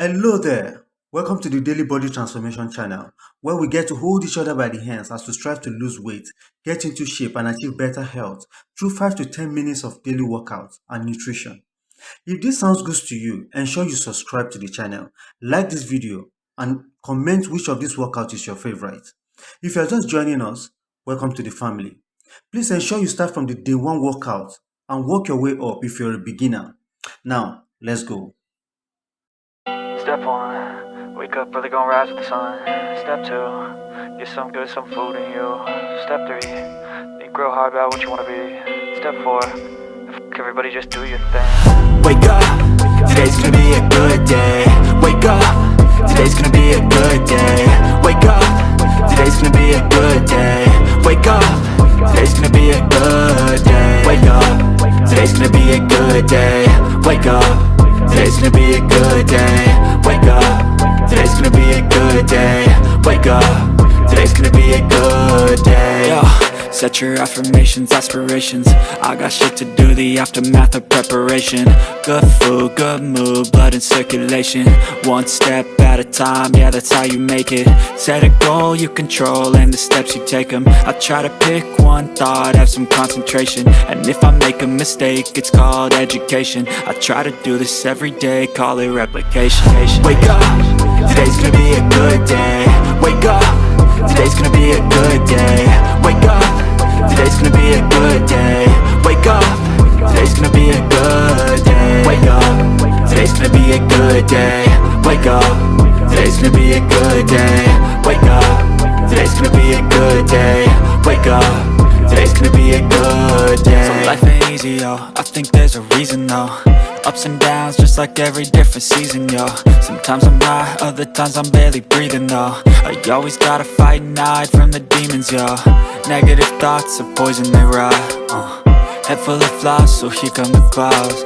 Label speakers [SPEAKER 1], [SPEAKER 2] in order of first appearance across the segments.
[SPEAKER 1] Hello there. Welcome to the Daily Body Transformation channel, where we get to hold each other by the hands as we strive to lose weight, get into shape, and achieve better health through 5 to 10 minutes of daily workouts and nutrition. If this sounds good to you, ensure you subscribe to the channel, like this video, and comment which of these workouts is your favorite. If you're just joining us, welcome to the family. Please ensure you start from the day one workout and work your way up if you're a beginner. Now, let's go.
[SPEAKER 2] Step one, wake up early, gonna rise with the sun. Step two, get some good, some food in you. Step three, think real hard about what you wanna be. Step four, everybody just do your thing.
[SPEAKER 3] Wake up, today's gonna be a good day. Wake up, today's gonna be a good day. Wake up, today's gonna be a good day. Wake up, today's gonna be a good day. Wake up, today's gonna be a good day. Wake up, today's gonna be a good day. Wake up, today's gonna be a good day. Wake up, today's gonna be a good day. Yo, set your affirmations, aspirations. I got shit to do, the aftermath of preparation. Good food, good mood, blood in circulation. One step at a time, yeah, that's how you make it. Set a goal you control and the steps you take them. I try to pick one thought, have some concentration. And if I make a mistake, it's called education. I try to do this every day, call it replication. Wake up, today's gonna be a good day. Wake up, today's gonna be a good day. Wake up, today's gonna be a good day. Wake up, today's gonna be a good day. Wake up, today's gonna be a good day. Wake up, today's gonna be a good day. Wake up, today's gonna be a good day. Wake up, today's gonna be a good day. So life ain't easy, yo, I think there's a reason though. Ups and downs, just like every different season, yo. Sometimes I'm high, other times I'm barely breathing, though. I always gotta fight and hide from the demons, yo. Negative thoughts are poison, they rot, Head full of flies, so here come the clouds,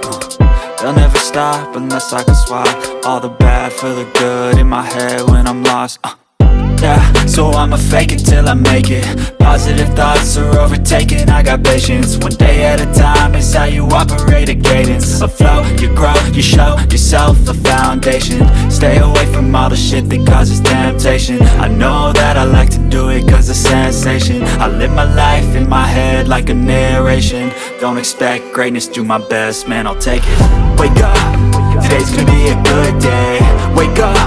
[SPEAKER 3] They'll never stop unless I can swap all the bad for the good in my head when I'm lost, Yeah, so I'ma fake it till I make it. Positive thoughts are overtaken, I got patience. One day at a time is how you operate a cadence. A flow, you grow, you show yourself a foundation. Stay away from all the shit that causes temptation. I know that I like to do it cause it's sensation. I live my life in my head like a narration. Don't expect greatness, do my best, man, I'll take it. Wake up, today's gonna be a good day. Wake up,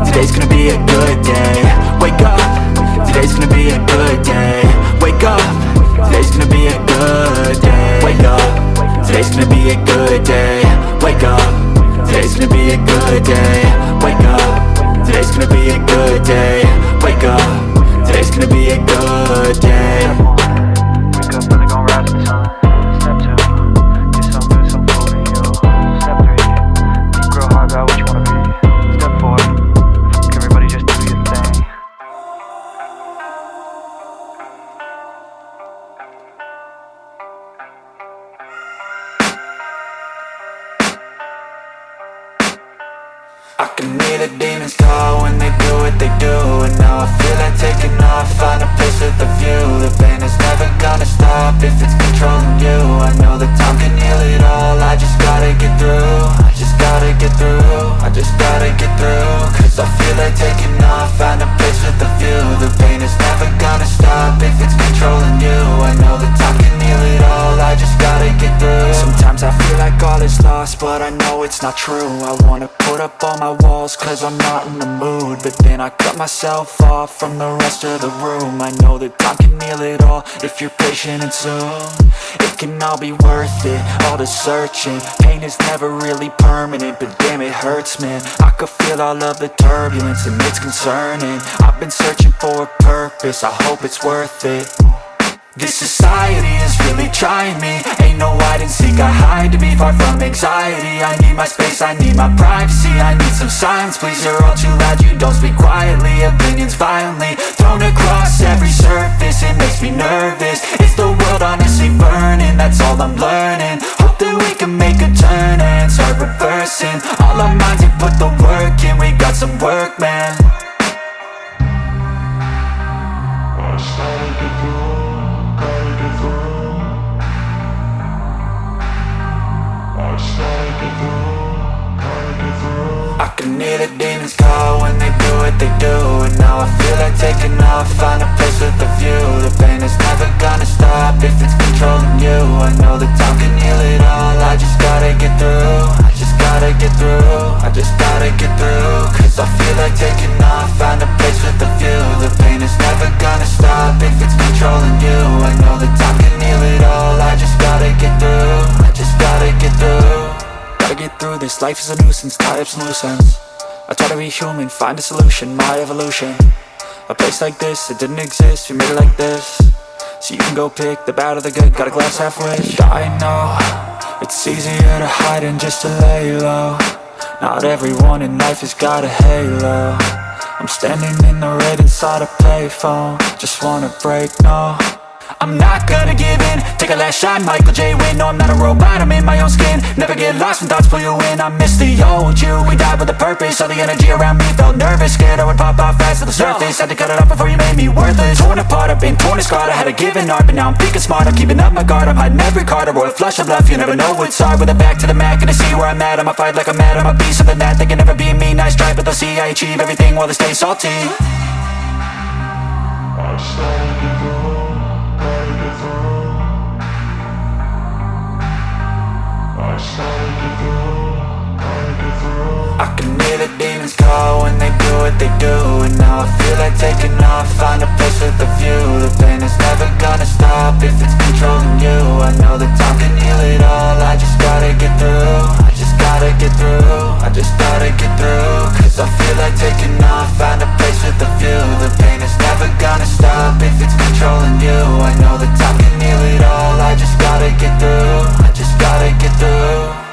[SPEAKER 3] today's gonna be a good day. Wake up, today's gonna be a good day. Wake up, today's gonna be a good day. Wake up, today's gonna be a good day. Wake up, today's gonna be a good day. Wake up, today's gonna be a good day. Wake up, today's gonna be a good day.
[SPEAKER 2] Wake up early, gonna rise with the sun. Step two, get some good, some food in you. Step three, think real hard about what you wanna be. Step four, everybody just do your thing.
[SPEAKER 3] I can hear the demons call when they do what they do. And now I feel like taking off, find a place with a view. The pain is never gonna stop if it's controlling you. I know that time can heal it all, I just gotta get through. I just gotta get through, I just gotta get through. Cause I feel like taking off, find a place with a view. The pain is never gonna stop if it's controlling you. I know that time can heal it all, I just gotta get through. Sometimes I feel like all is lost, but I know it's not true. I wanna put up all my walls cause I'm not in the mood. But then I cut myself off from the rest of the room. I know that time can heal it all if you're patient and soon. It can all be worth it, all the searching. Pain is never really permanent, but damn it hurts, man. I could feel all of the turbulence and it's concerning. I've been searching for a purpose, I hope it's worth it. This society is really trying me. Ain't no hide and seek, I hide to be far from anxiety. I need my space, I need my privacy. I need some silence, please, you're all too loud. You don't speak quietly, opinions violently thrown across every surface. It makes me nervous, it's the world honestly burning. That's all I'm learning, hope that we can make a turn and start reversing. All our minds and put the work in, we got some work, man. can hear the demons call when they do what they do. And now I feel like taking off, find a place with a view. The pain is never gonna stop if it's controlling you. I know that time can heal it all, I just gotta get through. I just gotta get through, I just gotta get through. Cause I feel like taking off, find a place with a view. The pain is never gonna stop if it's controlling you. I know that time can heal it all, I just gotta get through. I just gotta get through. Gotta get through this, life is a nuisance, tie up some loose ends. I try to be human, find a solution, my evolution. A place like this, it didn't exist, we made it like this. So you can go pick the bad or the good, got a glass halfway. I know, it's easier to hide than just to lay low. Not everyone in life has got a halo. I'm standing in the red inside a payphone. Just wanna break, no, I'm not gonna give in. Take a last shot, Michael J. Win. No, I'm not a robot, I'm in my own skin. Never get lost when thoughts pull you in. I miss the old you, we died with a purpose. All the energy around me felt nervous. Scared I would pop off fast to the surface. Had to cut it off before you made me worthless. Torn apart, I've been torn and scarred. I had a given art, but now I'm thinking smart. I'm keeping up my guard, I'm hiding every card. A royal flush of left, you never know what's hard. With a back to the mat, gonna see where I'm at. I'ma fight like I'm mad, I'ma be something that they can never be me. Nice try, but they'll see I achieve everything while they stay salty. I can hear the demons call when they do what they do. And now I feel like taking off, find a place with a view. The pain is never gonna stop if it's controlling you. I know that time can heal it all, I just gotta get through. I just gotta get through, I just gotta get through. Cause I feel like taking off, find a place with a view. The pain is never gonna stop if it's controlling you. I know that time can heal it all, I just gotta get through. I just gotta get through.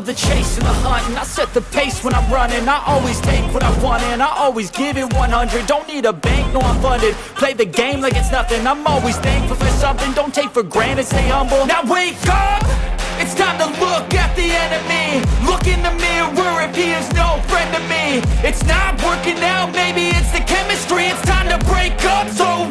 [SPEAKER 3] love the chase and the hunt, and I set the pace when I'm running. I always take what I want and I always give it 100. Don't need a bank, no I'm funded. Play the game like it's nothing. I'm always thankful for something. Don't take for granted, stay humble. Now wake up! It's time to look at the enemy. Look in the mirror if he is no friend to me. It's not working out, maybe it's the chemistry. It's time to break up, so